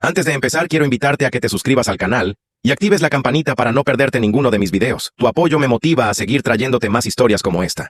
Antes de empezar, quiero invitarte a que te suscribas al canal y actives la campanita para no perderte ninguno de mis videos. Tu apoyo me motiva a seguir trayéndote más historias como esta.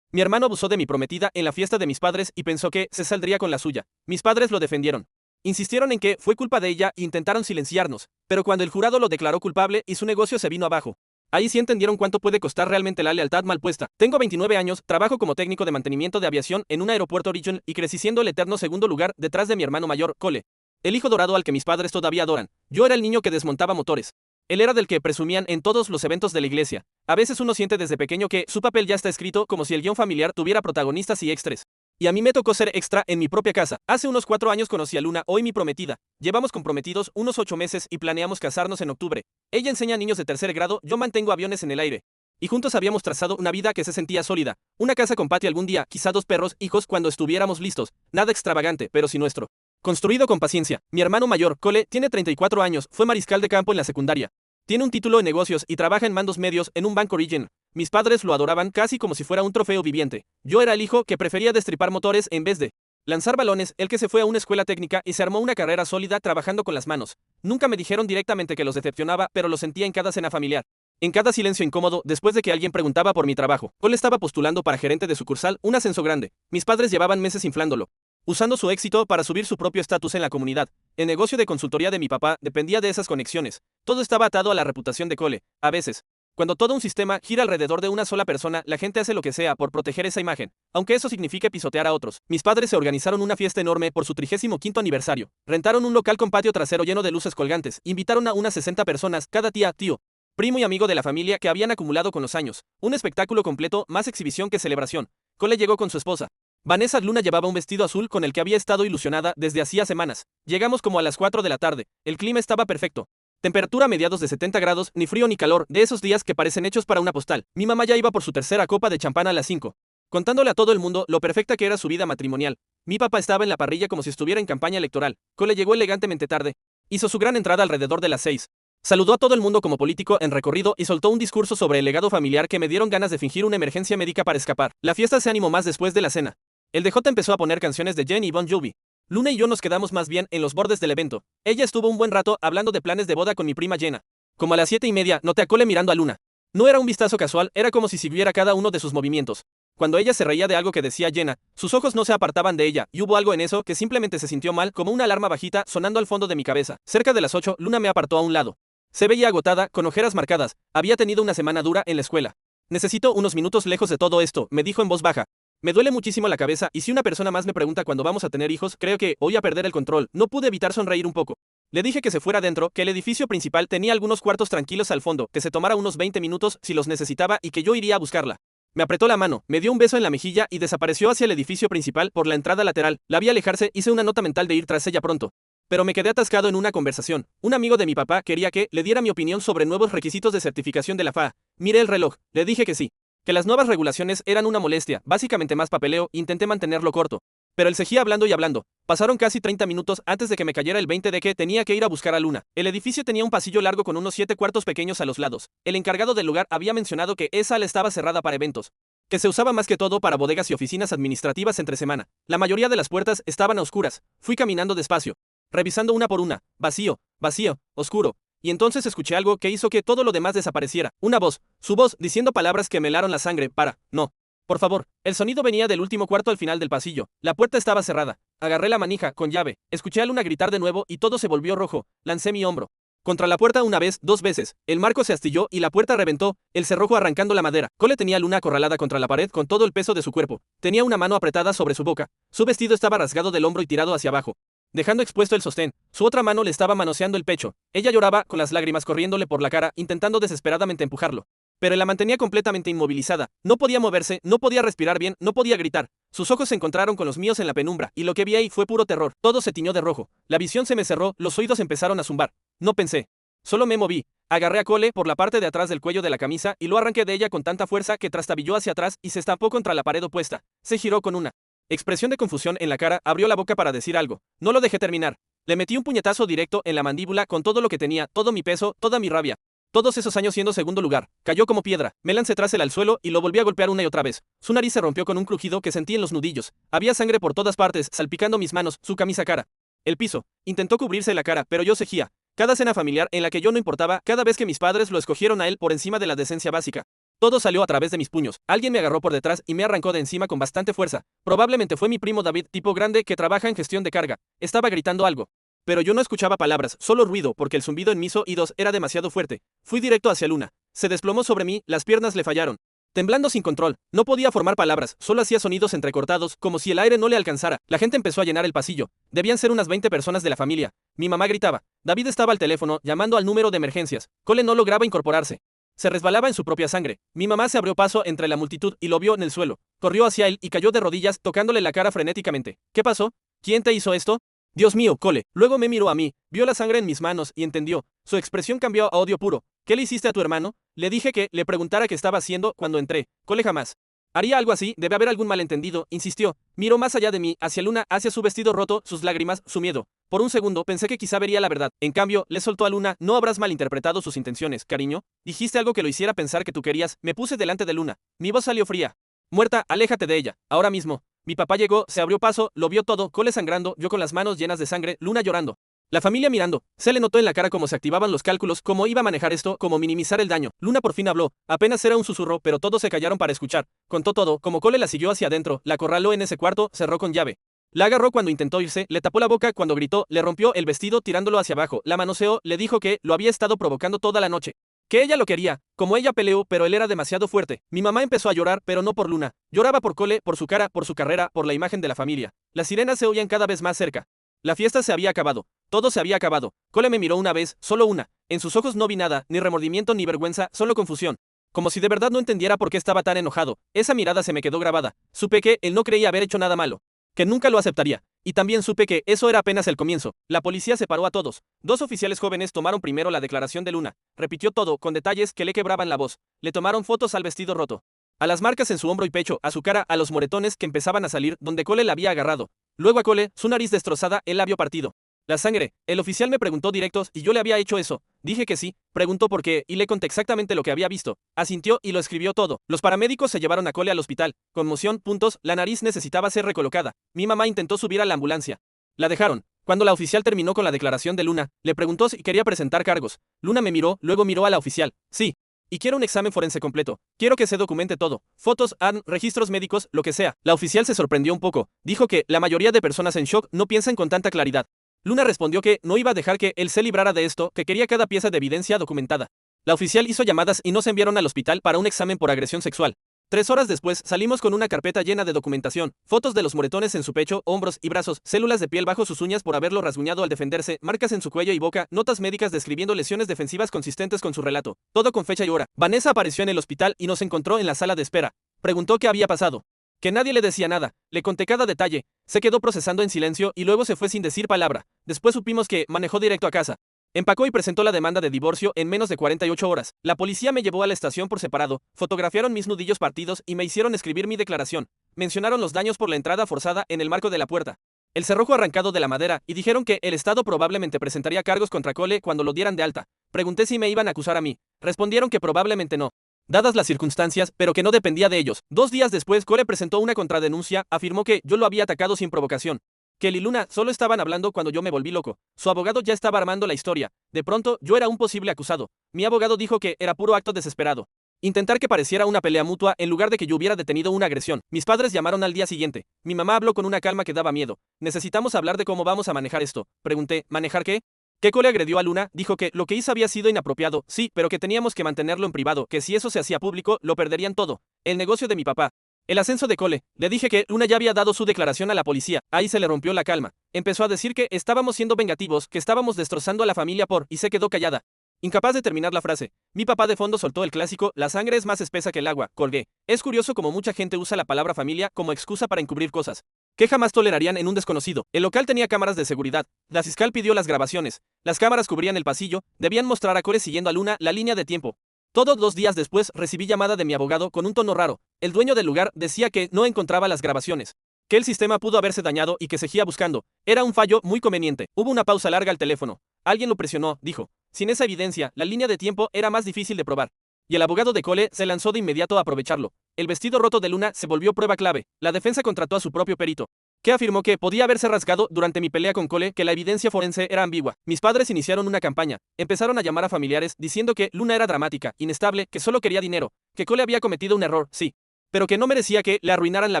Mi hermano abusó de mi prometida en la fiesta de mis padres y pensó que se saldría con la suya. Mis padres lo defendieron. Insistieron en que fue culpa de ella e intentaron silenciarnos, pero cuando el jurado lo declaró culpable y su negocio se vino abajo. Ahí sí entendieron cuánto puede costar realmente la lealtad mal puesta. Tengo 29 años, trabajo como técnico de mantenimiento de aviación en un aeropuerto Origin y crecí siendo el eterno segundo lugar detrás de mi hermano mayor, Cole, el hijo dorado al que mis padres todavía adoran. Yo era el niño que desmontaba motores. Él era del que presumían en todos los eventos de la iglesia. A veces uno siente desde pequeño que su papel ya está escrito, como si el guión familiar tuviera protagonistas y extras. Y a mí me tocó ser extra en mi propia casa. Hace unos 4 años conocí a Luna, hoy mi prometida. Llevamos comprometidos unos 8 meses y planeamos casarnos en octubre. Ella enseña a niños de tercer grado, yo mantengo aviones en el aire. Y juntos habíamos trazado una vida que se sentía sólida. Una casa con patio algún día, quizá 2 perros, hijos cuando estuviéramos listos. Nada extravagante, pero sí nuestro. Construido con paciencia. Mi hermano mayor, Cole, tiene 34 años, fue mariscal de campo en la secundaria. Tiene un título en negocios y trabaja en mandos medios en un banco Origin. Mis padres lo adoraban casi como si fuera un trofeo viviente. Yo era el hijo que prefería destripar motores en vez de lanzar balones, el que se fue a una escuela técnica y se armó una carrera sólida trabajando con las manos. Nunca me dijeron directamente que los decepcionaba, pero lo sentía en cada cena familiar. En cada silencio incómodo, después de que alguien preguntaba por mi trabajo. Cole estaba postulando para gerente de sucursal, un ascenso grande. Mis padres llevaban meses inflándolo, usando su éxito para subir su propio estatus en la comunidad. El negocio de consultoría de mi papá dependía de esas conexiones. Todo estaba atado a la reputación de Cole. A veces, cuando todo un sistema gira alrededor de una sola persona, la gente hace lo que sea por proteger esa imagen, aunque eso signifique pisotear a otros. Mis padres se organizaron una fiesta enorme por su 35º aniversario. Rentaron un local con patio trasero lleno de luces colgantes. Invitaron a unas 60 personas, cada tía, tío, primo y amigo de la familia que habían acumulado con los años. Un espectáculo completo, más exhibición que celebración. Cole llegó con su esposa. Vanessa. Luna llevaba un vestido azul con el que había estado ilusionada desde hacía semanas. Llegamos como a las 4 de la tarde. El clima estaba perfecto. Temperatura a mediados de 70 grados, ni frío ni calor, de esos días que parecen hechos para una postal. Mi mamá ya iba por su tercera copa de champán a las 5, contándole a todo el mundo lo perfecta que era su vida matrimonial. Mi papá estaba en la parrilla como si estuviera en campaña electoral. Cole llegó elegantemente tarde. Hizo su gran entrada alrededor de las 6. Saludó a todo el mundo como político en recorrido y soltó un discurso sobre el legado familiar que me dieron ganas de fingir una emergencia médica para escapar. La fiesta se animó más después de la cena. El DJ empezó a poner canciones de Jenny y Bon Jovi. Luna y yo nos quedamos más bien en los bordes del evento. Ella estuvo un buen rato hablando de planes de boda con mi prima Jenna. Como a las 7:30, noté a Cole mirando a Luna. No era un vistazo casual, era como si siguiera cada uno de sus movimientos. Cuando ella se reía de algo que decía Jenna, sus ojos no se apartaban de ella, y hubo algo en eso que simplemente se sintió mal, como una alarma bajita sonando al fondo de mi cabeza. Cerca de las 8, Luna me apartó a un lado. Se veía agotada, con ojeras marcadas. Había tenido una semana dura en la escuela. Necesito unos minutos lejos de todo esto, me dijo en voz baja. Me duele muchísimo la cabeza y si una persona más me pregunta cuándo vamos a tener hijos, creo que voy a perder el control. No pude evitar sonreír un poco. Le dije que se fuera adentro, que el edificio principal tenía algunos cuartos tranquilos al fondo, que se tomara unos 20 minutos si los necesitaba y que yo iría a buscarla. Me apretó la mano, me dio un beso en la mejilla y desapareció hacia el edificio principal por la entrada lateral. La vi alejarse, hice una nota mental de ir tras ella pronto. Pero me quedé atascado en una conversación. Un amigo de mi papá quería que le diera mi opinión sobre nuevos requisitos de certificación de la FAA. Miré el reloj, le dije que sí. Que las nuevas regulaciones eran una molestia, básicamente más papeleo, intenté mantenerlo corto. Pero él seguía hablando y hablando. Pasaron casi 30 minutos antes de que me cayera el 20 de que tenía que ir a buscar a Luna. El edificio tenía un pasillo largo con unos 7 cuartos pequeños a los lados. El encargado del lugar había mencionado que esa sala estaba cerrada para eventos, que se usaba más que todo para bodegas y oficinas administrativas entre semana. La mayoría de las puertas estaban a oscuras. Fui caminando despacio, revisando una por una. Vacío, vacío, oscuro. Y entonces escuché algo que hizo que todo lo demás desapareciera. Una voz, su voz, diciendo palabras que me helaron la sangre. No. Por favor. El sonido venía del último cuarto al final del pasillo. La puerta estaba cerrada. Agarré la manija, con llave. Escuché a Luna gritar de nuevo y todo se volvió rojo. Lancé mi hombro contra la puerta una vez, 2 veces. El marco se astilló y la puerta reventó, el cerrojo arrancando la madera. Cole tenía a Luna acorralada contra la pared con todo el peso de su cuerpo. Tenía una mano apretada sobre su boca. Su vestido estaba rasgado del hombro y tirado hacia abajo, dejando expuesto el sostén. Su otra mano le estaba manoseando el pecho. Ella lloraba, con las lágrimas corriéndole por la cara, intentando desesperadamente empujarlo. Pero él la mantenía completamente inmovilizada. No podía moverse, no podía respirar bien, no podía gritar. Sus ojos se encontraron con los míos en la penumbra, y lo que vi ahí fue puro terror. Todo se tiñó de rojo. La visión se me cerró, los oídos empezaron a zumbar. No pensé. Solo me moví. Agarré a Cole por la parte de atrás del cuello de la camisa y lo arranqué de ella con tanta fuerza que trastabilló hacia atrás y se estampó contra la pared opuesta. Se giró con una expresión de confusión en la cara, abrió la boca para decir algo. No lo dejé terminar. Le metí un puñetazo directo en la mandíbula con todo lo que tenía, todo mi peso, toda mi rabia. Todos esos años siendo segundo lugar, cayó como piedra, me lancé tras él al suelo y lo volví a golpear una y otra vez. Su nariz se rompió con un crujido que sentí en los nudillos. Había sangre por todas partes, salpicando mis manos, su camisa cara. El piso. Intentó cubrirse la cara, pero yo seguía. Cada cena familiar en la que yo no importaba, cada vez que mis padres lo escogieron a él por encima de la decencia básica. Todo salió a través de mis puños. Alguien me agarró por detrás y me arrancó de encima con bastante fuerza. Probablemente fue mi primo David, tipo grande que trabaja en gestión de carga. Estaba gritando algo. Pero yo no escuchaba palabras, solo ruido, porque el zumbido en mis oídos era demasiado fuerte. Fui directo hacia Luna. Se desplomó sobre mí, las piernas le fallaron. Temblando sin control, no podía formar palabras, solo hacía sonidos entrecortados, como si el aire no le alcanzara. La gente empezó a llenar el pasillo. Debían ser unas 20 personas de la familia. Mi mamá gritaba. David estaba al teléfono, llamando al número de emergencias. Cole no lograba incorporarse. Se resbalaba en su propia sangre. Mi mamá se abrió paso entre la multitud y lo vio en el suelo. Corrió hacia él y cayó de rodillas, tocándole la cara frenéticamente. ¿Qué pasó? ¿Quién te hizo esto? Dios mío, Cole. Luego me miró a mí, vio la sangre en mis manos y entendió. Su expresión cambió a odio puro. ¿Qué le hiciste a tu hermano? Le dije que le preguntara qué estaba haciendo cuando entré. Cole jamás haría algo así, debe haber algún malentendido, insistió. Miró más allá de mí, hacia Luna, hacia su vestido roto, sus lágrimas, su miedo. Por un segundo pensé que quizá vería la verdad. En cambio, le soltó a Luna. No habrás malinterpretado sus intenciones, cariño. Dijiste algo que lo hiciera pensar que tú querías. Me puse delante de Luna. Mi voz salió fría. Muerta, aléjate de ella, ahora mismo. Mi papá llegó, se abrió paso, lo vio todo, Cole sangrando, yo con las manos llenas de sangre, Luna llorando. La familia mirando. Se le notó en la cara cómo se activaban los cálculos, cómo iba a manejar esto, cómo minimizar el daño. Luna por fin habló. Apenas era un susurro, pero todos se callaron para escuchar. Contó todo, como Cole la siguió hacia adentro, la acorraló en ese cuarto, cerró con llave. La agarró cuando intentó irse, le tapó la boca cuando gritó, le rompió el vestido tirándolo hacia abajo, la manoseó, le dijo que lo había estado provocando toda la noche. Que ella lo quería, como ella peleó, pero él era demasiado fuerte. Mi mamá empezó a llorar, pero no por Luna. Lloraba por Cole, por su cara, por su carrera, por la imagen de la familia. Las sirenas se oían cada vez más cerca. La fiesta se había acabado. Todo se había acabado. Cole me miró una vez, solo una. En sus ojos no vi nada, ni remordimiento ni vergüenza, solo confusión. Como si de verdad no entendiera por qué estaba tan enojado. Esa mirada se me quedó grabada. Supe que él no creía haber hecho nada malo. Que nunca lo aceptaría. Y también supe que eso era apenas el comienzo. La policía separó a todos. Dos oficiales jóvenes tomaron primero la declaración de Luna. Repitió todo, con detalles que le quebraban la voz. Le tomaron fotos al vestido roto. A las marcas en su hombro y pecho, a su cara, a los moretones que empezaban a salir donde Cole la había agarrado. Luego a Cole, su nariz destrozada, el labio partido. La sangre. El oficial me preguntó directos y yo le había hecho eso. Dije que sí. Preguntó por qué y le conté exactamente lo que había visto. Asintió y lo escribió todo. Los paramédicos se llevaron a Cole al hospital. Conmoción, puntos, la nariz necesitaba ser recolocada. Mi mamá intentó subir a la ambulancia. La dejaron. Cuando la oficial terminó con la declaración de Luna, le preguntó si quería presentar cargos. Luna me miró, luego miró a la oficial. Sí. Y quiero un examen forense completo. Quiero que se documente todo. Fotos, registros médicos, lo que sea. La oficial se sorprendió un poco. Dijo que la mayoría de personas en shock no piensan con tanta claridad. Luna respondió que no iba a dejar que él se librara de esto, que quería cada pieza de evidencia documentada. La oficial hizo llamadas y nos enviaron al hospital para un examen por agresión sexual. 3 horas después salimos con una carpeta llena de documentación, fotos de los moretones en su pecho, hombros y brazos, células de piel bajo sus uñas por haberlo rasguñado al defenderse, marcas en su cuello y boca, notas médicas describiendo lesiones defensivas consistentes con su relato, todo con fecha y hora. Vanessa apareció en el hospital y nos encontró en la sala de espera. Preguntó qué había pasado. Que nadie le decía nada, le conté cada detalle, se quedó procesando en silencio y luego se fue sin decir palabra. Después supimos que manejó directo a casa. Empacó y presentó la demanda de divorcio en menos de 48 horas. La policía me llevó a la estación por separado, fotografiaron mis nudillos partidos y me hicieron escribir mi declaración. Mencionaron los daños por la entrada forzada en el marco de la puerta. El cerrojo arrancado de la madera y dijeron que el Estado probablemente presentaría cargos contra Cole cuando lo dieran de alta. Pregunté si me iban a acusar a mí. Respondieron que probablemente no, dadas las circunstancias, pero que no dependía de ellos. 2 días después, Cole presentó una contradenuncia, afirmó que yo lo había atacado sin provocación. Que él y Luna solo estaban hablando cuando yo me volví loco. Su abogado ya estaba armando la historia. De pronto, yo era un posible acusado. Mi abogado dijo que era puro acto desesperado. Intentar que pareciera una pelea mutua en lugar de que yo hubiera detenido una agresión. Mis padres llamaron al día siguiente. Mi mamá habló con una calma que daba miedo. Necesitamos hablar de cómo vamos a manejar esto. Pregunté, ¿manejar qué? Que Cole agredió a Luna, dijo que lo que hizo había sido inapropiado, sí, pero que teníamos que mantenerlo en privado, que si eso se hacía público, lo perderían todo. El negocio de mi papá. El ascenso de Cole. Le dije que Luna ya había dado su declaración a la policía. Ahí se le rompió la calma. Empezó a decir que estábamos siendo vengativos, que estábamos destrozando a la familia y se quedó callada. Incapaz de terminar la frase. Mi papá de fondo soltó el clásico, la sangre es más espesa que el agua, colgué. Es curioso como mucha gente usa la palabra familia como excusa para encubrir cosas que jamás tolerarían en un desconocido. El local tenía cámaras de seguridad. La fiscal pidió las grabaciones. Las cámaras cubrían el pasillo, debían mostrar a Cole siguiendo a Luna la línea de tiempo. Todos los días después recibí llamada de mi abogado con un tono raro. El dueño del lugar decía que no encontraba las grabaciones, que el sistema pudo haberse dañado y que seguía buscando. Era un fallo muy conveniente. Hubo una pausa larga al teléfono. Alguien lo presionó, dijo. Sin esa evidencia, la línea de tiempo era más difícil de probar. Y el abogado de Cole se lanzó de inmediato a aprovecharlo. El vestido roto de Luna se volvió prueba clave. La defensa contrató a su propio perito, que afirmó que podía haberse rasgado durante mi pelea con Cole, que la evidencia forense era ambigua. Mis padres iniciaron una campaña. Empezaron a llamar a familiares diciendo que Luna era dramática, inestable, que solo quería dinero, que Cole había cometido un error, sí, pero que no merecía que le arruinaran la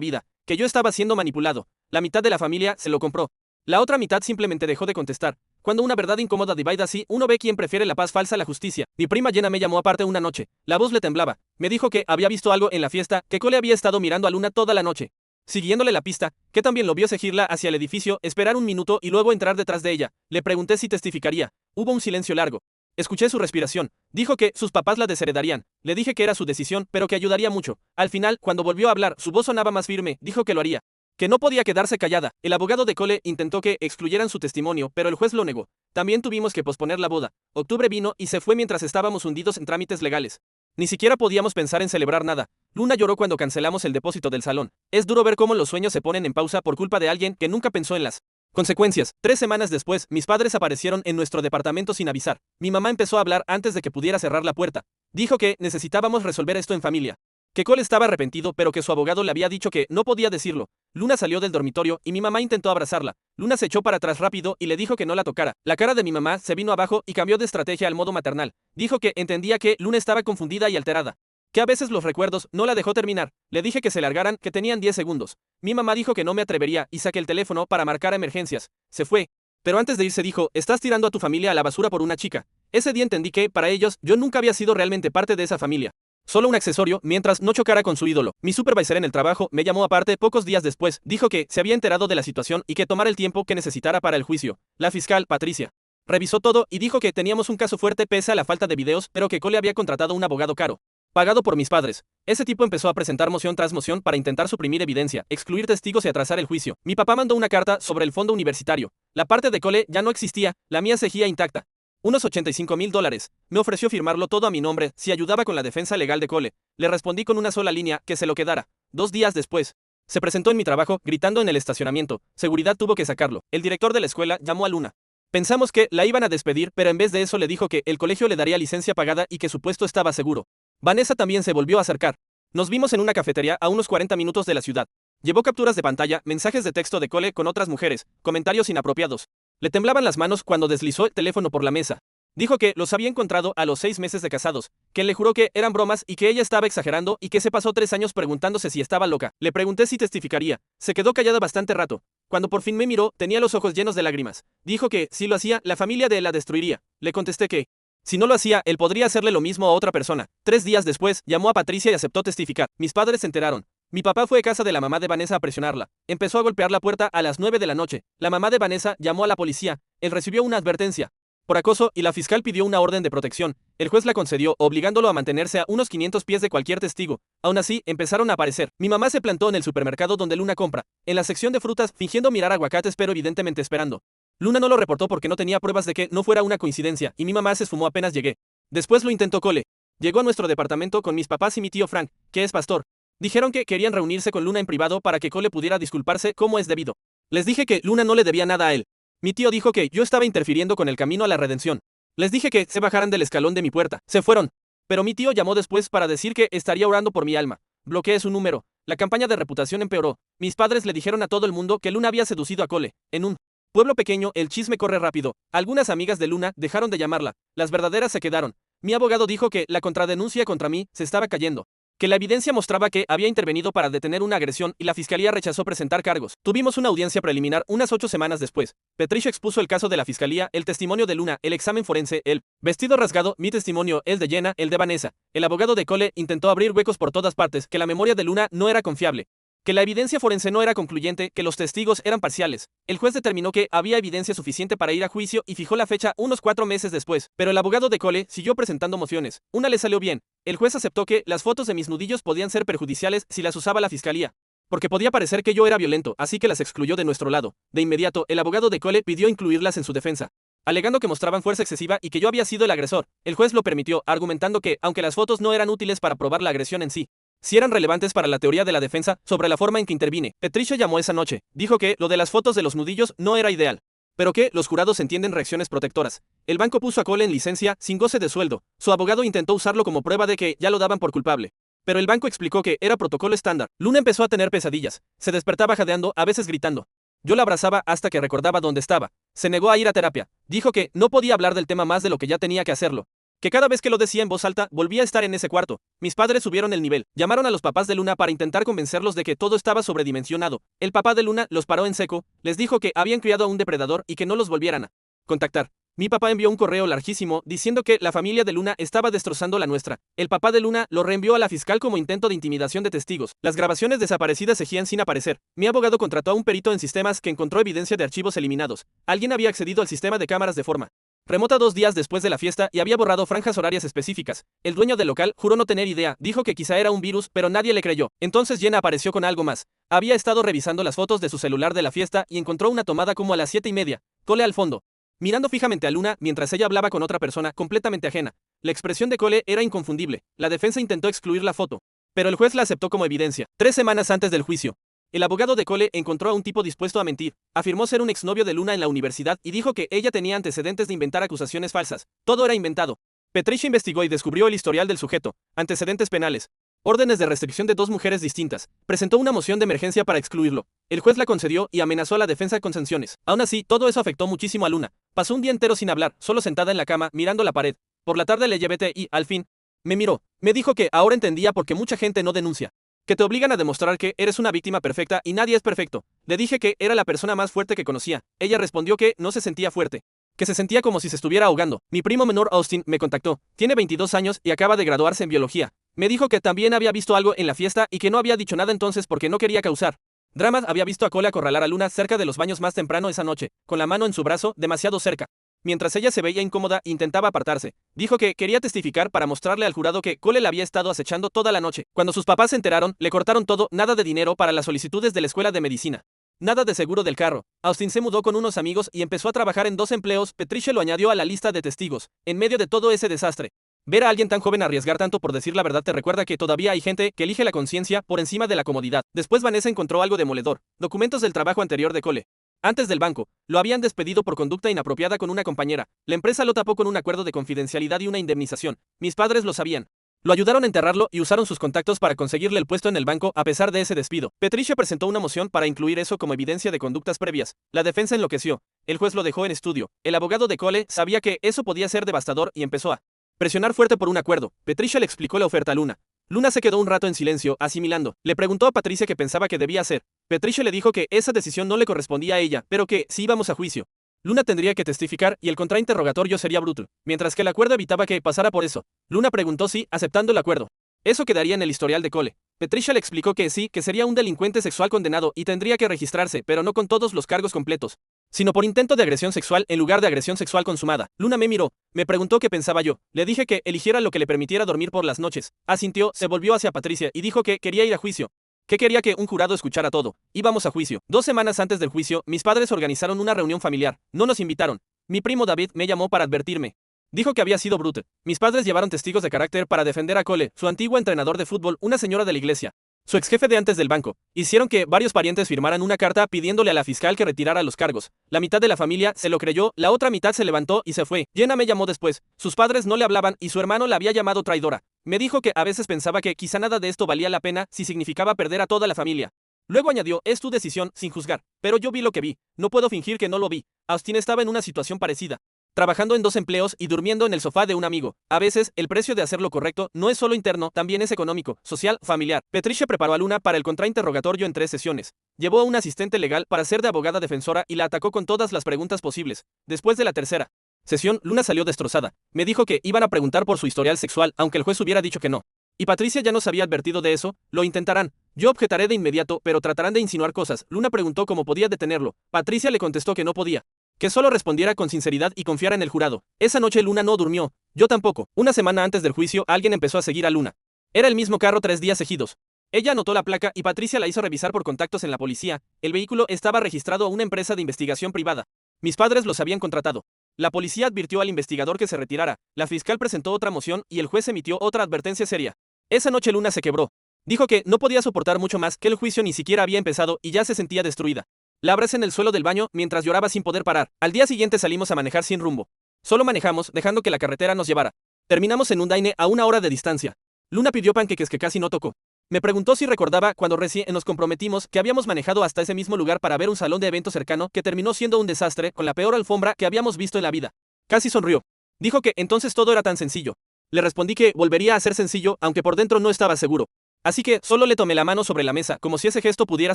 vida, que yo estaba siendo manipulado. La mitad de la familia se lo compró. La otra mitad simplemente dejó de contestar. Cuando una verdad incómoda divide así, uno ve quién prefiere la paz falsa a la justicia. Mi prima Jenna me llamó aparte una noche. La voz le temblaba. Me dijo que había visto algo en la fiesta, que Cole había estado mirando a Luna toda la noche, siguiéndole la pista, que también lo vio seguirla hacia el edificio, esperar un minuto y luego entrar detrás de ella. Le pregunté si testificaría. Hubo un silencio largo. Escuché su respiración. Dijo que sus papás la desheredarían. Le dije que era su decisión, pero que ayudaría mucho. Al final, cuando volvió a hablar, su voz sonaba más firme. Dijo que lo haría, que no podía quedarse callada. El abogado de Cole intentó que excluyeran su testimonio, pero el juez lo negó. También tuvimos que posponer la boda. Octubre vino y se fue mientras estábamos hundidos en trámites legales. Ni siquiera podíamos pensar en celebrar nada. Luna lloró cuando cancelamos el depósito del salón. Es duro ver cómo los sueños se ponen en pausa por culpa de alguien que nunca pensó en las consecuencias. 3 semanas después, mis padres aparecieron en nuestro departamento sin avisar. Mi mamá empezó a hablar antes de que pudiera cerrar la puerta. Dijo que necesitábamos resolver esto en familia, que Cole estaba arrepentido, pero que su abogado le había dicho que no podía decirlo. Luna salió del dormitorio y mi mamá intentó abrazarla. Luna se echó para atrás rápido y le dijo que no la tocara. La cara de mi mamá se vino abajo y cambió de estrategia al modo maternal. Dijo que entendía que Luna estaba confundida y alterada, que a veces los recuerdos no la dejó terminar. Le dije que se largaran, que tenían 10 segundos. Mi mamá dijo que no me atrevería y saqué el teléfono para marcar a emergencias. Se fue. Pero antes de irse dijo, estás tirando a tu familia a la basura por una chica. Ese día entendí que, para ellos, yo nunca había sido realmente parte de esa familia. Solo un accesorio mientras no chocara con su ídolo. Mi supervisor en el trabajo me llamó aparte pocos días después. Dijo que se había enterado de la situación y que tomara el tiempo que necesitara para el juicio. La fiscal, Patricia, revisó todo y dijo que teníamos un caso fuerte pese a la falta de videos, pero que Cole había contratado un abogado caro, pagado por mis padres. Ese tipo empezó a presentar moción tras moción para intentar suprimir evidencia, excluir testigos y atrasar el juicio. Mi papá mandó una carta sobre el fondo universitario. La parte de Cole ya no existía, la mía seguía intacta. Unos $85,000. Me ofreció firmarlo todo a mi nombre si ayudaba con la defensa legal de Cole. Le respondí con una sola línea, que se lo quedara. 2 días después, se presentó en mi trabajo, gritando en el estacionamiento. Seguridad tuvo que sacarlo. El director de la escuela llamó a Luna. Pensamos que la iban a despedir, pero en vez de eso le dijo que el colegio le daría licencia pagada y que su puesto estaba seguro. Vanessa también se volvió a acercar. Nos vimos en una cafetería a unos 40 minutos de la ciudad. Llevó capturas de pantalla, mensajes de texto de Cole con otras mujeres, comentarios inapropiados. Le temblaban las manos cuando deslizó el teléfono por la mesa. Dijo que los había encontrado a los 6 meses de casados, que le juró que eran bromas y que ella estaba exagerando y que se pasó 3 años preguntándose si estaba loca. Le pregunté si testificaría. Se quedó callada bastante rato. Cuando por fin me miró, tenía los ojos llenos de lágrimas. Dijo que, si lo hacía, la familia de él la destruiría. Le contesté que, si no lo hacía, él podría hacerle lo mismo a otra persona. 3 días después, llamó a Patricia y aceptó testificar. Mis padres se enteraron. Mi papá fue a casa de la mamá de Vanessa a presionarla. Empezó a golpear la puerta a las 9 de la noche. La mamá de Vanessa llamó a la policía. Él recibió una advertencia por acoso y la fiscal pidió una orden de protección. El juez la concedió, obligándolo a mantenerse a unos 500 pies de cualquier testigo. Aún así, empezaron a aparecer. Mi mamá se plantó en el supermercado donde Luna compra, en la sección de frutas, fingiendo mirar aguacates pero evidentemente esperando. Luna no lo reportó porque no tenía pruebas de que no fuera una coincidencia, y mi mamá se esfumó apenas llegué. Después lo intentó Cole. Llegó a nuestro departamento con mis papás y mi tío Frank, que es pastor. Dijeron que querían reunirse con Luna en privado para que Cole pudiera disculparse como es debido. Les dije que Luna no le debía nada a él. Mi tío dijo que yo estaba interfiriendo con el camino a la redención. Les dije que se bajaran del escalón de mi puerta. Se fueron. Pero mi tío llamó después para decir que estaría orando por mi alma. Bloqueé su número. La campaña de reputación empeoró. Mis padres le dijeron a todo el mundo que Luna había seducido a Cole. En un pueblo pequeño, el chisme corre rápido. Algunas amigas de Luna dejaron de llamarla. Las verdaderas se quedaron. Mi abogado dijo que la contradenuncia contra mí se estaba cayendo, que la evidencia mostraba que había intervenido para detener una agresión y la fiscalía rechazó presentar cargos. Tuvimos una audiencia preliminar unas 8 semanas después. Patricia expuso el caso de la fiscalía, el testimonio de Luna, el examen forense, el vestido rasgado, mi testimonio, el de Jenna, el de Vanessa. El abogado de Cole intentó abrir huecos por todas partes, que la memoria de Luna no era confiable, que la evidencia forense no era concluyente, que los testigos eran parciales. El juez determinó que había evidencia suficiente para ir a juicio y fijó la fecha unos 4 meses después, pero el abogado de Cole siguió presentando mociones. Una le salió bien. El juez aceptó que las fotos de mis nudillos podían ser perjudiciales si las usaba la fiscalía, porque podía parecer que yo era violento, así que las excluyó de nuestro lado. De inmediato, el abogado de Cole pidió incluirlas en su defensa, alegando que mostraban fuerza excesiva y que yo había sido el agresor. El juez lo permitió, argumentando que, aunque las fotos no eran útiles para probar la agresión en sí, si eran relevantes para la teoría de la defensa sobre la forma en que intervine. Patricia llamó esa noche. Dijo que lo de las fotos de los nudillos no era ideal, pero que los jurados entienden reacciones protectoras. El banco puso a Cole en licencia sin goce de sueldo. Su abogado intentó usarlo como prueba de que ya lo daban por culpable. Pero el banco explicó que era protocolo estándar. Luna empezó a tener pesadillas. Se despertaba jadeando, a veces gritando. Yo la abrazaba hasta que recordaba dónde estaba. Se negó a ir a terapia. Dijo que no podía hablar del tema más de lo que ya tenía que hacerlo. Que cada vez que lo decía en voz alta, volvía a estar en ese cuarto. Mis padres subieron el nivel. Llamaron a los papás de Luna para intentar convencerlos de que todo estaba sobredimensionado. El papá de Luna los paró en seco, les dijo que habían criado a un depredador y que no los volvieran a contactar. Mi papá envió un correo larguísimo diciendo que la familia de Luna estaba destrozando la nuestra. El papá de Luna lo reenvió a la fiscal como intento de intimidación de testigos. Las grabaciones desaparecidas seguían sin aparecer. Mi abogado contrató a un perito en sistemas que encontró evidencia de archivos eliminados. Alguien había accedido al sistema de cámaras de forma remota 2 días después de la fiesta y había borrado franjas horarias específicas. El dueño del local juró no tener idea, dijo que quizá era un virus, pero nadie le creyó. Entonces Jenna apareció con algo más. Había estado revisando las fotos de su celular de la fiesta y encontró una tomada como a las 7:30. Cole al fondo, mirando fijamente a Luna mientras ella hablaba con otra persona completamente ajena. La expresión de Cole era inconfundible. La defensa intentó excluir la foto, pero el juez la aceptó como evidencia. 3 semanas antes del juicio, el abogado de Cole encontró a un tipo dispuesto a mentir. Afirmó ser un exnovio de Luna en la universidad y dijo que ella tenía antecedentes de inventar acusaciones falsas. Todo era inventado. Patricia investigó y descubrió el historial del sujeto, antecedentes penales, órdenes de restricción de 2 mujeres distintas. Presentó una moción de emergencia para excluirlo. El juez la concedió y amenazó a la defensa con sanciones. Aún así, todo eso afectó muchísimo a Luna. Pasó un día entero sin hablar, solo sentada en la cama, mirando la pared. Por la tarde le llevé té y, al fin, me miró. Me dijo que ahora entendía por qué mucha gente no denuncia. Que te obligan a demostrar que eres una víctima perfecta y nadie es perfecto. Le dije que era la persona más fuerte que conocía. Ella respondió que no se sentía fuerte, que se sentía como si se estuviera ahogando. Mi primo menor Austin me contactó. Tiene 22 años y acaba de graduarse en biología. Me dijo que también había visto algo en la fiesta y que no había dicho nada entonces porque no quería causar dramas. Había visto a Cole acorralar a Luna cerca de los baños más temprano esa noche, con la mano en su brazo, demasiado cerca. Mientras ella se veía incómoda, intentaba apartarse. Dijo que quería testificar para mostrarle al jurado que Cole la había estado acechando toda la noche. Cuando sus papás se enteraron, le cortaron todo, nada de dinero para las solicitudes de la escuela de medicina. Nada de seguro del carro. Austin se mudó con unos amigos y empezó a trabajar en 2 empleos. Patricia lo añadió a la lista de testigos. En medio de todo ese desastre, ver a alguien tan joven arriesgar tanto por decir la verdad te recuerda que todavía hay gente que elige la conciencia por encima de la comodidad. Después Vanessa encontró algo demoledor. Documentos del trabajo anterior de Cole. Antes del banco, lo habían despedido por conducta inapropiada con una compañera. La empresa lo tapó con un acuerdo de confidencialidad y una indemnización. Mis padres lo sabían. Lo ayudaron a enterrarlo y usaron sus contactos para conseguirle el puesto en el banco a pesar de ese despido. Patricia presentó una moción para incluir eso como evidencia de conductas previas. La defensa enloqueció. El juez lo dejó en estudio. El abogado de Cole sabía que eso podía ser devastador y empezó a presionar fuerte por un acuerdo. Patricia le explicó la oferta a Luna. Luna se quedó un rato en silencio, asimilando. Le preguntó a Patricia qué pensaba que debía hacer. Patricia le dijo que esa decisión no le correspondía a ella, pero que, si íbamos a juicio, Luna tendría que testificar y el contrainterrogatorio sería bruto, mientras que el acuerdo evitaba que pasara por eso. Luna preguntó si, aceptando el acuerdo, eso quedaría en el historial de Cole. Patricia le explicó que sí, que sería un delincuente sexual condenado y tendría que registrarse, pero no con todos los cargos completos, sino por intento de agresión sexual en lugar de agresión sexual consumada. Luna me miró, me preguntó qué pensaba yo. Le dije que eligiera lo que le permitiera dormir por las noches. Asintió, se volvió hacia Patricia y dijo que quería ir a juicio. Que quería que un jurado escuchara todo. Íbamos a juicio. 2 semanas antes del juicio, mis padres organizaron una reunión familiar. No nos invitaron. Mi primo David me llamó para advertirme. Dijo que había sido bruto. Mis padres llevaron testigos de carácter para defender a Cole, su antiguo entrenador de fútbol, una señora de la iglesia, su ex jefe de antes del banco. Hicieron que varios parientes firmaran una carta pidiéndole a la fiscal que retirara los cargos. La mitad de la familia se lo creyó, la otra mitad se levantó y se fue. Jenna me llamó después. Sus padres no le hablaban y su hermano la había llamado traidora. Me dijo que a veces pensaba que quizá nada de esto valía la pena si significaba perder a toda la familia. Luego añadió, es tu decisión, sin juzgar. Pero yo vi lo que vi. No puedo fingir que no lo vi. Austin estaba en una situación parecida, trabajando en 2 empleos y durmiendo en el sofá de un amigo. A veces, el precio de hacer lo correcto no es solo interno, también es económico, social, familiar. Patricia preparó a Luna para el contrainterrogatorio en 3 sesiones. Llevó a un asistente legal para ser de abogada defensora y la atacó con todas las preguntas posibles. Después de la tercera sesión, Luna salió destrozada. Me dijo que iban a preguntar por su historial sexual, aunque el juez hubiera dicho que no. Y Patricia ya nos había advertido de eso. Lo intentarán. Yo objetaré de inmediato, pero tratarán de insinuar cosas. Luna preguntó cómo podía detenerlo. Patricia le contestó que no podía. Que solo respondiera con sinceridad y confiara en el jurado. Esa noche Luna no durmió. Yo tampoco. Una semana antes del juicio, alguien empezó a seguir a Luna. Era el mismo carro 3 días seguidos. Ella anotó la placa y Patricia la hizo revisar por contactos en la policía. El vehículo estaba registrado a una empresa de investigación privada. Mis padres los habían contratado. La policía advirtió al investigador que se retirara. La fiscal presentó otra moción y el juez emitió otra advertencia seria. Esa noche Luna se quebró. Dijo que no podía soportar mucho más, que el juicio ni siquiera había empezado y ya se sentía destruida. La abracé en el suelo del baño mientras lloraba sin poder parar. Al día siguiente salimos a manejar sin rumbo. Solo manejamos, dejando que la carretera nos llevara. Terminamos en un dine a 1 hora de distancia. Luna pidió panqueques que casi no tocó. Me preguntó si recordaba cuando recién nos comprometimos que habíamos manejado hasta ese mismo lugar para ver un salón de eventos cercano que terminó siendo un desastre con la peor alfombra que habíamos visto en la vida. Casi sonrió. Dijo que entonces todo era tan sencillo. Le respondí que volvería a ser sencillo, aunque por dentro no estaba seguro. Así que solo le tomé la mano sobre la mesa, como si ese gesto pudiera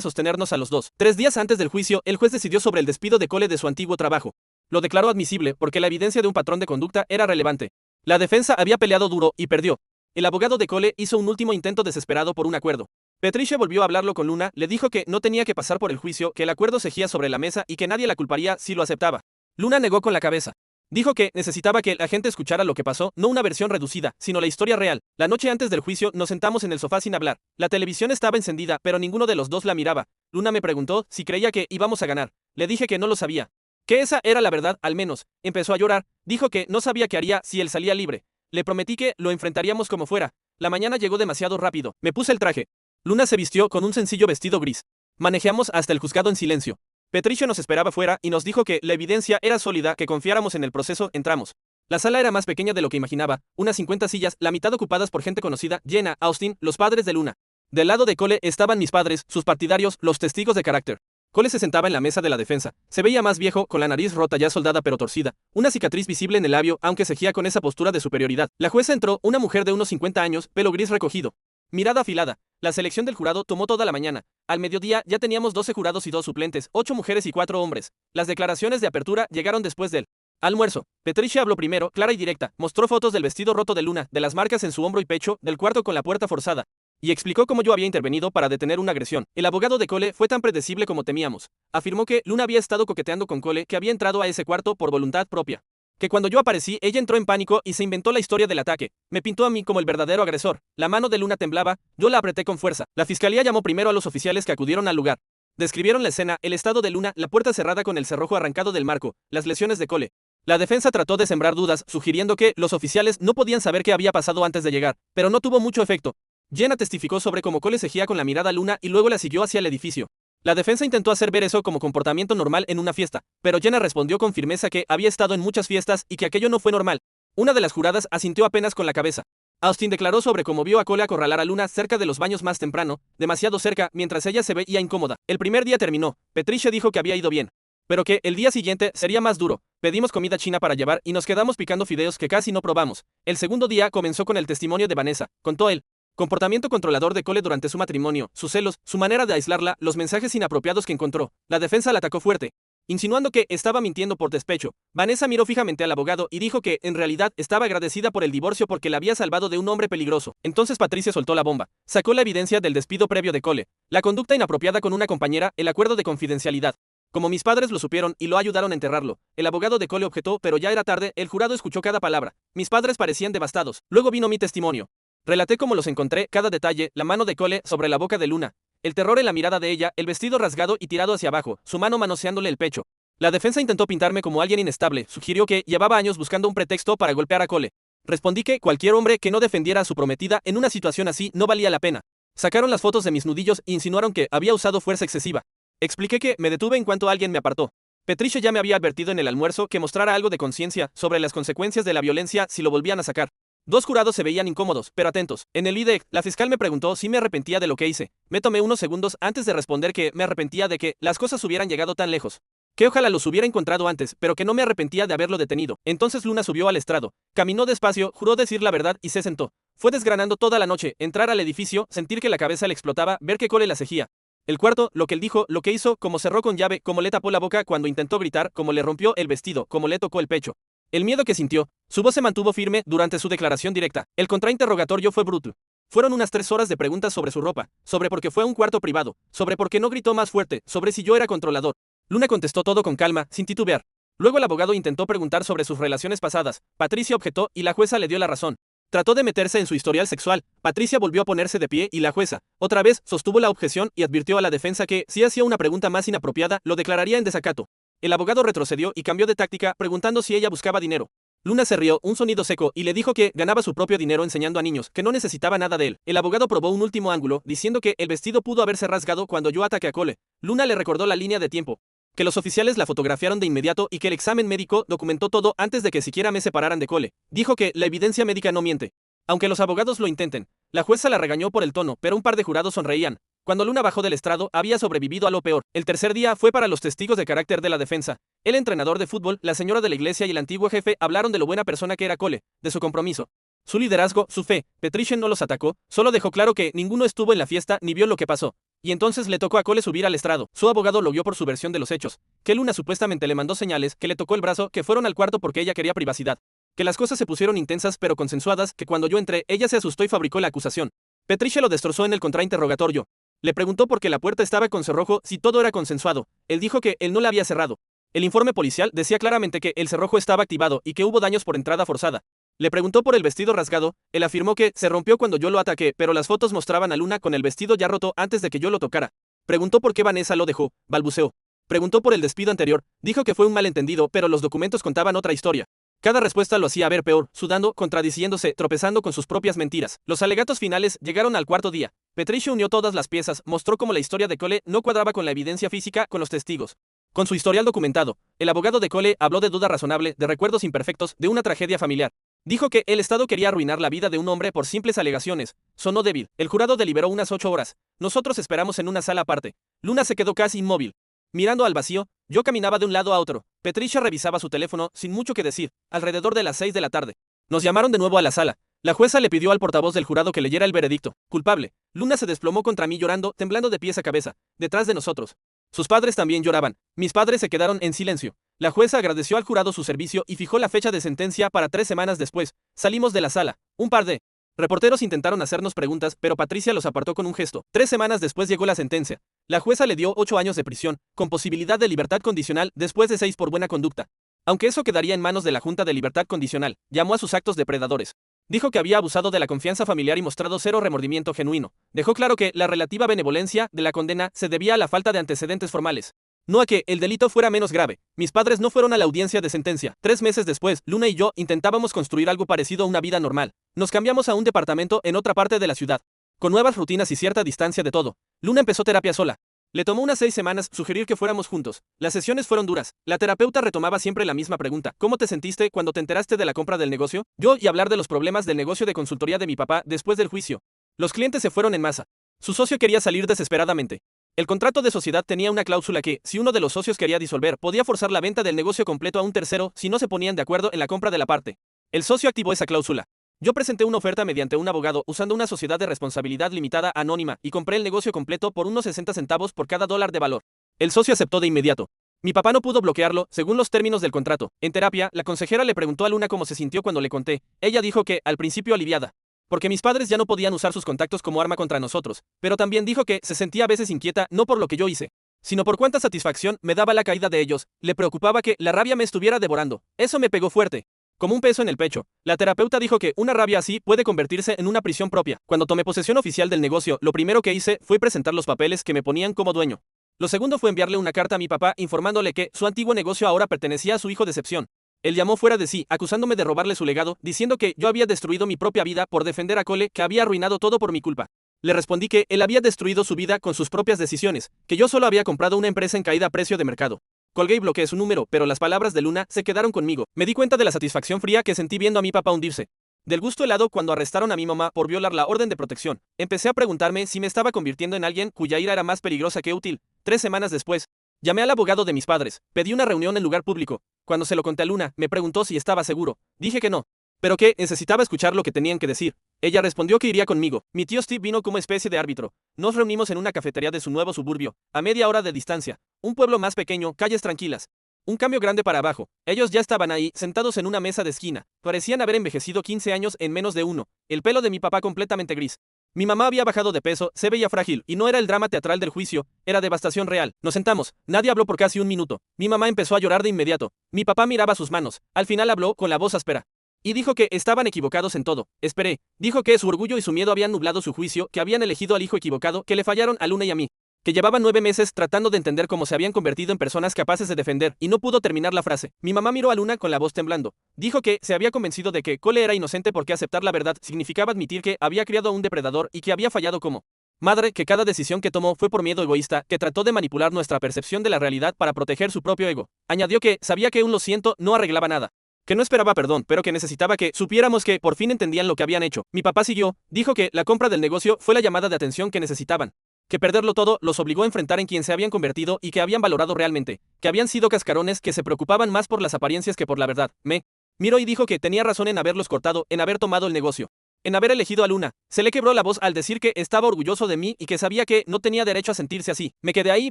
sostenernos a los dos. 3 días antes del juicio, el juez decidió sobre el despido de Cole de su antiguo trabajo. Lo declaró admisible porque la evidencia de un patrón de conducta era relevante. La defensa había peleado duro y perdió. El abogado de Cole hizo un último intento desesperado por un acuerdo. Patricia volvió a hablarlo con Luna, le dijo que no tenía que pasar por el juicio, que el acuerdo seguía sobre la mesa y que nadie la culparía si lo aceptaba. Luna negó con la cabeza. Dijo que necesitaba que la gente escuchara lo que pasó, no una versión reducida, sino la historia real. La noche antes del juicio nos sentamos en el sofá sin hablar. La televisión estaba encendida, pero ninguno de los dos la miraba. Luna me preguntó si creía que íbamos a ganar. Le dije que no lo sabía. Que esa era la verdad, al menos. Empezó a llorar. Dijo que no sabía qué haría si él salía libre. Le prometí que lo enfrentaríamos como fuera. La mañana llegó demasiado rápido. Me puse el traje. Luna se vistió con un sencillo vestido gris. Manejamos hasta el juzgado en silencio. Patricia nos esperaba fuera y nos dijo que la evidencia era sólida, que confiáramos en el proceso. Entramos. La sala era más pequeña de lo que imaginaba, unas 50 sillas, la mitad ocupadas por gente conocida, Jenna, Austin, los padres de Luna. Del lado de Cole estaban mis padres, sus partidarios, los testigos de carácter. Cole se sentaba en la mesa de la defensa. Se veía más viejo, con la nariz rota ya soldada pero torcida, una cicatriz visible en el labio, aunque seguía con esa postura de superioridad. La jueza entró, una mujer de unos 50 años, pelo gris recogido. Mirada afilada. La selección del jurado tomó toda la mañana. Al mediodía ya teníamos 12 jurados y 2 suplentes, 8 mujeres y 4 hombres. Las declaraciones de apertura llegaron después del almuerzo. Patricia habló primero, clara y directa. Mostró fotos del vestido roto de Luna, de las marcas en su hombro y pecho, del cuarto con la puerta forzada. Y explicó cómo yo había intervenido para detener una agresión. El abogado de Cole fue tan predecible como temíamos. Afirmó que Luna había estado coqueteando con Cole, que había entrado a ese cuarto por voluntad propia. Que cuando yo aparecí, ella entró en pánico y se inventó la historia del ataque. Me pintó a mí como el verdadero agresor. La mano de Luna temblaba, yo la apreté con fuerza. La fiscalía llamó primero a los oficiales que acudieron al lugar. Describieron la escena, el estado de Luna, la puerta cerrada con el cerrojo arrancado del marco, las lesiones de Cole. La defensa trató de sembrar dudas, sugiriendo que los oficiales no podían saber qué había pasado antes de llegar, pero no tuvo mucho efecto. Jenna testificó sobre cómo Cole seguía con la mirada a Luna y luego la siguió hacia el edificio. La defensa intentó hacer ver eso como comportamiento normal en una fiesta, pero Jenna respondió con firmeza que había estado en muchas fiestas y que aquello no fue normal. Una de las juradas asintió apenas con la cabeza. Austin declaró sobre cómo vio a Cole acorralar a Luna cerca de los baños más temprano, demasiado cerca, mientras ella se veía incómoda. El primer día terminó. Patricia dijo que había ido bien, pero que el día siguiente sería más duro. Pedimos comida china para llevar y nos quedamos picando fideos que casi no probamos. El segundo día comenzó con el testimonio de Vanessa, contó él. Comportamiento controlador de Cole durante su matrimonio, sus celos, su manera de aislarla, los mensajes inapropiados que encontró. La defensa la atacó fuerte, insinuando que estaba mintiendo por despecho. Vanessa miró fijamente al abogado y dijo que, en realidad, estaba agradecida por el divorcio porque la había salvado de un hombre peligroso. Entonces Patricia soltó la bomba. Sacó la evidencia del despido previo de Cole, la conducta inapropiada con una compañera, el acuerdo de confidencialidad. Como mis padres lo supieron y lo ayudaron a enterrarlo, el abogado de Cole objetó, pero ya era tarde, el jurado escuchó cada palabra. Mis padres parecían devastados. Luego vino mi testimonio. Relaté cómo los encontré, cada detalle, la mano de Cole sobre la boca de Luna, el terror en la mirada de ella, el vestido rasgado y tirado hacia abajo, su mano manoseándole el pecho. La defensa intentó pintarme como alguien inestable, sugirió que llevaba años buscando un pretexto para golpear a Cole. Respondí que cualquier hombre que no defendiera a su prometida en una situación así no valía la pena. Sacaron las fotos de mis nudillos e insinuaron que había usado fuerza excesiva. Expliqué que me detuve en cuanto alguien me apartó. Patricia ya me había advertido en el almuerzo que mostrara algo de conciencia sobre las consecuencias de la violencia si lo volvían a sacar. 2 jurados se veían incómodos, pero atentos. En el IDEC, la fiscal me preguntó si me arrepentía de lo que hice. Me tomé unos segundos antes de responder que me arrepentía de que las cosas hubieran llegado tan lejos. Que ojalá los hubiera encontrado antes, pero que no me arrepentía de haberlo detenido. Entonces Luna subió al estrado. Caminó despacio, juró decir la verdad y se sentó. Fue desgranando toda la noche, entrar al edificio, sentir que la cabeza le explotaba, ver que Cole la seguía. El cuarto, lo que él dijo, lo que hizo, cómo cerró con llave, cómo le tapó la boca cuando intentó gritar, cómo le rompió el vestido, cómo le tocó el pecho. El miedo que sintió, su voz se mantuvo firme durante su declaración directa. El contrainterrogatorio fue brutal. Fueron unas 3 horas de preguntas sobre su ropa, sobre por qué fue a un cuarto privado, sobre por qué no gritó más fuerte, sobre si yo era controlador. Luna contestó todo con calma, sin titubear. Luego el abogado intentó preguntar sobre sus relaciones pasadas. Patricia objetó y la jueza le dio la razón. Trató de meterse en su historial sexual. Patricia volvió a ponerse de pie y la jueza, otra vez, sostuvo la objeción y advirtió a la defensa que, si hacía una pregunta más inapropiada, lo declararía en desacato. El abogado retrocedió y cambió de táctica, preguntando si ella buscaba dinero. Luna se rió, un sonido seco, y le dijo que ganaba su propio dinero enseñando a niños, que no necesitaba nada de él. El abogado probó un último ángulo, diciendo que el vestido pudo haberse rasgado cuando yo ataqué a Cole. Luna le recordó la línea de tiempo, que los oficiales la fotografiaron de inmediato y que el examen médico documentó todo antes de que siquiera me separaran de Cole. Dijo que la evidencia médica no miente. Aunque los abogados lo intenten, la jueza la regañó por el tono, pero un par de jurados sonreían. Cuando Luna bajó del estrado, había sobrevivido a lo peor. El tercer día fue para los testigos de carácter de la defensa. El entrenador de fútbol, la señora de la iglesia y el antiguo jefe hablaron de lo buena persona que era Cole, de su compromiso, su liderazgo, su fe. Patricia no los atacó, solo dejó claro que ninguno estuvo en la fiesta ni vio lo que pasó. Y entonces le tocó a Cole subir al estrado. Su abogado lo vio por su versión de los hechos, que Luna supuestamente le mandó señales, que le tocó el brazo, que fueron al cuarto porque ella quería privacidad, que las cosas se pusieron intensas pero consensuadas, que cuando yo entré, ella se asustó y fabricó la acusación. Patricia lo destrozó en el contrainterrogatorio. Le preguntó por qué la puerta estaba con cerrojo si todo era consensuado. Él dijo que él no la había cerrado. El informe policial decía claramente que el cerrojo estaba activado y que hubo daños por entrada forzada. Le preguntó por el vestido rasgado. Él afirmó que se rompió cuando yo lo ataqué, pero las fotos mostraban a Luna con el vestido ya roto antes de que yo lo tocara. Preguntó por qué Vanessa lo dejó, balbuceó. Preguntó por el despido anterior. Dijo que fue un malentendido, pero los documentos contaban otra historia. Cada respuesta lo hacía ver peor, sudando, contradiciéndose, tropezando con sus propias mentiras. Los alegatos finales llegaron al cuarto día. Patricia unió todas las piezas, mostró cómo la historia de Cole no cuadraba con la evidencia física, con los testigos, con su historial documentado. El abogado de Cole habló de duda razonable, de recuerdos imperfectos, de una tragedia familiar. Dijo que el Estado quería arruinar la vida de un hombre por simples alegaciones. Sonó débil. El jurado deliberó unas 8 horas. Nosotros esperamos en una sala aparte. Luna se quedó casi inmóvil, mirando al vacío. Yo caminaba de un lado a otro. Patricia revisaba su teléfono, sin mucho que decir, alrededor de las 6 de la tarde. Nos llamaron de nuevo a la sala. La jueza le pidió al portavoz del jurado que leyera el veredicto. Culpable. Luna se desplomó contra mí llorando, temblando de pies a cabeza, detrás de nosotros. Sus padres también lloraban. Mis padres se quedaron en silencio. La jueza agradeció al jurado su servicio y fijó la fecha de sentencia para 3 semanas después. Salimos de la sala. Un par de reporteros intentaron hacernos preguntas, pero Patricia los apartó con un gesto. 3 semanas después llegó la sentencia. La jueza le dio 8 años de prisión, con posibilidad de libertad condicional después de 6 por buena conducta. Aunque eso quedaría en manos de la Junta de Libertad Condicional, llamó a sus actos depredadores. Dijo que había abusado de la confianza familiar y mostrado cero remordimiento genuino. Dejó claro que la relativa benevolencia de la condena se debía a la falta de antecedentes formales, no a que el delito fuera menos grave. Mis padres no fueron a la audiencia de sentencia. 3 meses después, Luna y yo intentábamos construir algo parecido a una vida normal. Nos cambiamos a un departamento en otra parte de la ciudad, con nuevas rutinas y cierta distancia de todo. Luna empezó terapia sola. Le tomó unas 6 semanas sugerir que fuéramos juntos. Las sesiones fueron duras. La terapeuta retomaba siempre la misma pregunta. ¿Cómo te sentiste cuando te enteraste de la compra del negocio? Yo y hablar de los problemas del negocio de consultoría de mi papá después del juicio. Los clientes se fueron en masa. Su socio quería salir desesperadamente. El contrato de sociedad tenía una cláusula que, si uno de los socios quería disolver, podía forzar la venta del negocio completo a un tercero si no se ponían de acuerdo en la compra de la parte. El socio activó esa cláusula. Yo presenté una oferta mediante un abogado usando una sociedad de responsabilidad limitada anónima y compré el negocio completo por unos 60 centavos por cada dólar de valor. El socio aceptó de inmediato. Mi papá no pudo bloquearlo, según los términos del contrato. En terapia, la consejera le preguntó a Luna cómo se sintió cuando le conté. Ella dijo que, al principio aliviada, porque mis padres ya no podían usar sus contactos como arma contra nosotros, pero también dijo que se sentía a veces inquieta no por lo que yo hice, sino por cuánta satisfacción me daba la caída de ellos. Le preocupaba que la rabia me estuviera devorando. Eso me pegó fuerte, como un peso en el pecho. La terapeuta dijo que una rabia así puede convertirse en una prisión propia. Cuando tomé posesión oficial del negocio, lo primero que hice fue presentar los papeles que me ponían como dueño. Lo segundo fue enviarle una carta a mi papá informándole que su antiguo negocio ahora pertenecía a su hijo de excepción. Él llamó fuera de sí, acusándome de robarle su legado, diciendo que yo había destruido mi propia vida por defender a Cole, que había arruinado todo por mi culpa. Le respondí que él había destruido su vida con sus propias decisiones, que yo solo había comprado una empresa en caída a precio de mercado. Colgué y bloqueé su número, pero las palabras de Luna se quedaron conmigo. Me di cuenta de la satisfacción fría que sentí viendo a mi papá hundirse. Del gusto helado cuando arrestaron a mi mamá por violar la orden de protección. Empecé a preguntarme si me estaba convirtiendo en alguien cuya ira era más peligrosa que útil. 3 semanas después, llamé al abogado de mis padres. Pedí una reunión en lugar público. Cuando se lo conté a Luna, me preguntó si estaba seguro. Dije que no, pero que necesitaba escuchar lo que tenían que decir. Ella respondió que iría conmigo. Mi tío Steve vino como especie de árbitro. Nos reunimos en una cafetería de su nuevo suburbio, a media hora de distancia. Un pueblo más pequeño, calles tranquilas. Un cambio grande para abajo. Ellos ya estaban ahí, sentados en una mesa de esquina. Parecían haber envejecido 15 años en menos de uno. El pelo de mi papá completamente gris. Mi mamá había bajado de peso, se veía frágil, y no era el drama teatral del juicio, era devastación real. Nos sentamos. Nadie habló por casi un minuto. Mi mamá empezó a llorar de inmediato. Mi papá miraba sus manos. Al final habló con la voz áspera. Y dijo que estaban equivocados en todo. Esperé. Dijo que su orgullo y su miedo habían nublado su juicio, que habían elegido al hijo equivocado, que le fallaron a Luna y a mí. que llevaba 9 meses tratando de entender cómo se habían convertido en personas capaces de defender, y no pudo terminar la frase. Mi mamá miró a Luna con la voz temblando. Dijo que se había convencido de que Cole era inocente porque aceptar la verdad significaba admitir que había criado a un depredador y que había fallado como madre, que cada decisión que tomó fue por miedo egoísta, que trató de manipular nuestra percepción de la realidad para proteger su propio ego. Añadió que sabía que un lo siento no arreglaba nada, que no esperaba perdón, pero que necesitaba que supiéramos que por fin entendían lo que habían hecho. Mi papá siguió, dijo que la compra del negocio fue la llamada de atención que necesitaban, que perderlo todo los obligó a enfrentar en quien se habían convertido y que habían valorado realmente, que habían sido cascarones que se preocupaban más por las apariencias que por la verdad. Me miró y dijo que tenía razón en haberlos cortado, en haber tomado el negocio, en haber elegido a Luna. Se le quebró la voz al decir que estaba orgulloso de mí y que sabía que no tenía derecho a sentirse así. Me quedé ahí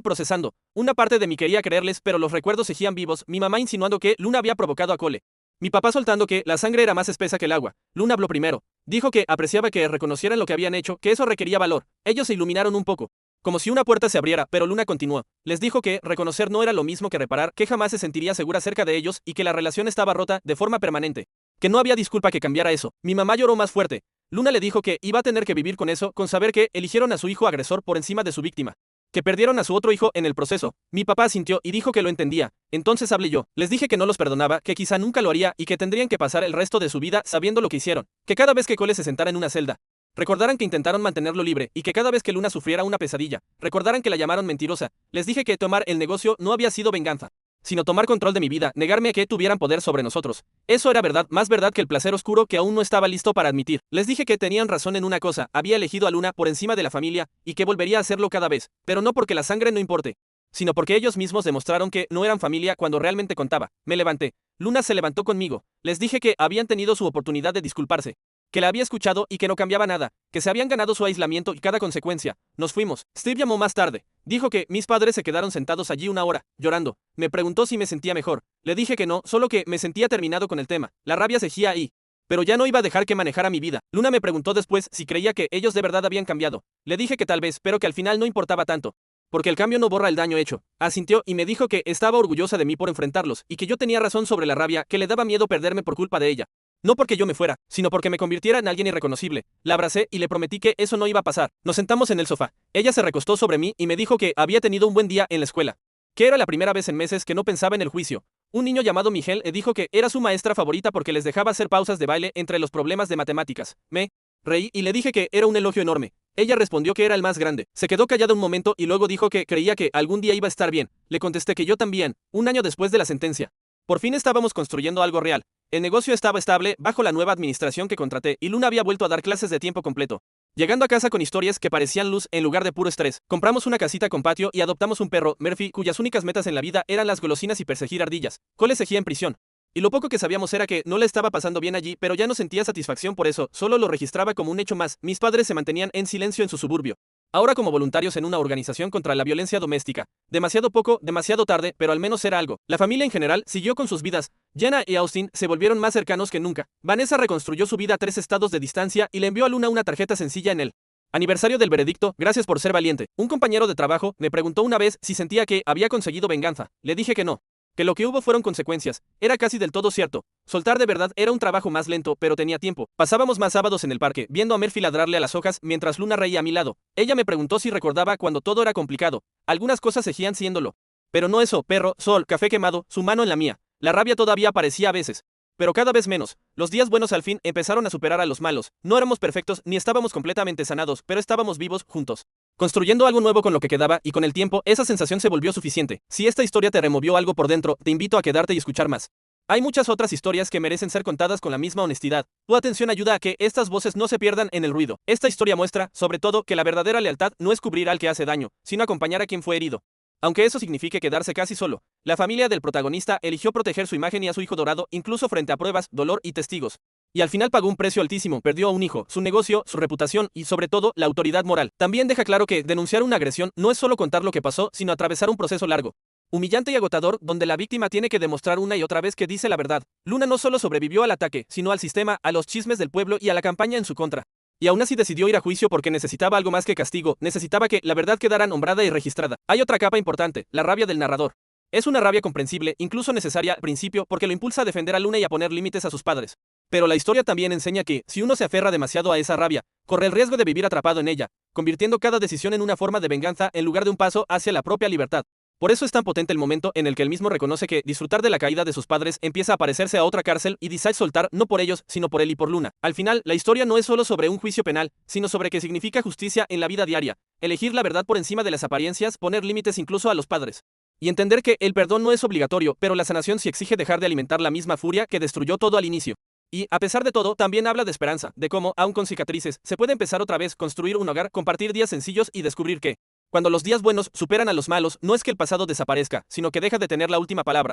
procesando. Una parte de mí quería creerles, pero los recuerdos seguían vivos, mi mamá insinuando que Luna había provocado a Cole, mi papá soltando que la sangre era más espesa que el agua. Luna habló primero. Dijo que apreciaba que reconocieran lo que habían hecho, que eso requería valor. Ellos se iluminaron un poco, como si una puerta se abriera, pero Luna continuó. Les dijo que reconocer no era lo mismo que reparar, que jamás se sentiría segura cerca de ellos y que la relación estaba rota de forma permanente, que no había disculpa que cambiara eso. Mi mamá lloró más fuerte. Luna le dijo que iba a tener que vivir con eso, con saber que eligieron a su hijo agresor por encima de su víctima, que perdieron a su otro hijo en el proceso. Mi papá asintió y dijo que lo entendía. Entonces hablé yo. Les dije que no los perdonaba, que quizá nunca lo haría y que tendrían que pasar el resto de su vida sabiendo lo que hicieron, que cada vez que Cole se sentara en una celda, recordaran que intentaron mantenerlo libre y que cada vez que Luna sufriera una pesadilla, recordaran que la llamaron mentirosa. Les dije que tomar el negocio no había sido venganza, sino tomar control de mi vida, negarme a que tuvieran poder sobre nosotros. Eso era verdad, más verdad que el placer oscuro que aún no estaba listo para admitir. Les dije que tenían razón en una cosa, había elegido a Luna por encima de la familia y que volvería a hacerlo cada vez, pero no porque la sangre no importe, sino porque ellos mismos demostraron que no eran familia cuando realmente contaba. Me levanté. Luna se levantó conmigo. Les dije que habían tenido su oportunidad de disculparse, que la había escuchado y que no cambiaba nada, que se habían ganado su aislamiento y cada consecuencia. Nos fuimos. Steve llamó más tarde. Dijo que mis padres se quedaron sentados allí una hora, llorando. Me preguntó si me sentía mejor. Le dije que no, solo que me sentía terminado con el tema. La rabia seguía ahí, pero ya no iba a dejar que manejara mi vida. Luna me preguntó después si creía que ellos de verdad habían cambiado. Le dije que tal vez, pero que al final no importaba tanto, porque el cambio no borra el daño hecho. Asintió y me dijo que estaba orgullosa de mí por enfrentarlos, y que yo tenía razón sobre la rabia, que le daba miedo perderme por culpa de ella. No porque yo me fuera, sino porque me convirtiera en alguien irreconocible. La abracé y le prometí que eso no iba a pasar. Nos sentamos en el sofá. Ella se recostó sobre mí y me dijo que había tenido un buen día en la escuela, que era la primera vez en meses que no pensaba en el juicio. Un niño llamado Miguel le dijo que era su maestra favorita porque les dejaba hacer pausas de baile entre los problemas de matemáticas. Me reí y le dije que era un elogio enorme. Ella respondió que era el más grande. Se quedó callada un momento y luego dijo que creía que algún día iba a estar bien. Le contesté que yo también, un año después de la sentencia. Por fin estábamos construyendo algo real. El negocio estaba estable bajo la nueva administración que contraté y Luna había vuelto a dar clases de tiempo completo. Llegando a casa con historias que parecían luz en lugar de puro estrés, compramos una casita con patio y adoptamos un perro, Murphy, cuyas únicas metas en la vida eran las golosinas y perseguir ardillas. Cole seguía en prisión, y lo poco que sabíamos era que no le estaba pasando bien allí, pero ya no sentía satisfacción por eso, solo lo registraba como un hecho más. Mis padres se mantenían en silencio en su suburbio, ahora como voluntarios en una organización contra la violencia doméstica. Demasiado poco, demasiado tarde, pero al menos era algo. La familia en general siguió con sus vidas. Jenna y Austin se volvieron más cercanos que nunca. Vanessa reconstruyó su vida a 3 estados de distancia y le envió a Luna una tarjeta sencilla en el aniversario del veredicto. Gracias por ser valiente. Un compañero de trabajo me preguntó una vez si sentía que había conseguido venganza. Le dije que no, que lo que hubo fueron consecuencias. Era casi del todo cierto. Soltar de verdad era un trabajo más lento, pero tenía tiempo. Pasábamos más sábados en el parque, viendo a Murphy ladrarle a las hojas mientras Luna reía a mi lado. Ella me preguntó si recordaba cuando todo era complicado. Algunas cosas seguían siéndolo, pero no eso: perro, sol, café quemado, su mano en la mía. La rabia todavía aparecía a veces, pero cada vez menos. Los días buenos al fin empezaron a superar a los malos. No éramos perfectos ni estábamos completamente sanados, pero estábamos vivos juntos, construyendo algo nuevo con lo que quedaba, y con el tiempo esa sensación se volvió suficiente. Si esta historia te removió algo por dentro, te invito a quedarte y escuchar más. Hay muchas otras historias que merecen ser contadas con la misma honestidad. Tu atención ayuda a que estas voces no se pierdan en el ruido. Esta historia muestra, sobre todo, que la verdadera lealtad no es cubrir al que hace daño, sino acompañar a quien fue herido, aunque eso signifique quedarse casi solo. La familia del protagonista eligió proteger su imagen y a su hijo dorado, incluso frente a pruebas, dolor y testigos. Y al final pagó un precio altísimo, perdió a un hijo, su negocio, su reputación y, sobre todo, la autoridad moral. También deja claro que denunciar una agresión no es solo contar lo que pasó, sino atravesar un proceso largo, humillante y agotador, donde la víctima tiene que demostrar una y otra vez que dice la verdad. Luna no solo sobrevivió al ataque, sino al sistema, a los chismes del pueblo y a la campaña en su contra. Y aún así decidió ir a juicio porque necesitaba algo más que castigo, necesitaba que la verdad quedara nombrada y registrada. Hay otra capa importante: la rabia del narrador. Es una rabia comprensible, incluso necesaria al principio, porque lo impulsa a defender a Luna y a poner límites a sus padres. Pero la historia también enseña que, si uno se aferra demasiado a esa rabia, corre el riesgo de vivir atrapado en ella, convirtiendo cada decisión en una forma de venganza en lugar de un paso hacia la propia libertad. Por eso es tan potente el momento en el que él mismo reconoce que disfrutar de la caída de sus padres empieza a parecerse a otra cárcel y decide soltar no por ellos, sino por él y por Luna. Al final, la historia no es solo sobre un juicio penal, sino sobre qué significa justicia en la vida diaria, elegir la verdad por encima de las apariencias, poner límites incluso a los padres. Y entender que el perdón no es obligatorio, pero la sanación sí exige dejar de alimentar la misma furia que destruyó todo al inicio. Y, a pesar de todo, también habla de esperanza, de cómo, aun con cicatrices, se puede empezar otra vez, construir un hogar, compartir días sencillos y descubrir que, cuando los días buenos superan a los malos, no es que el pasado desaparezca, sino que deja de tener la última palabra.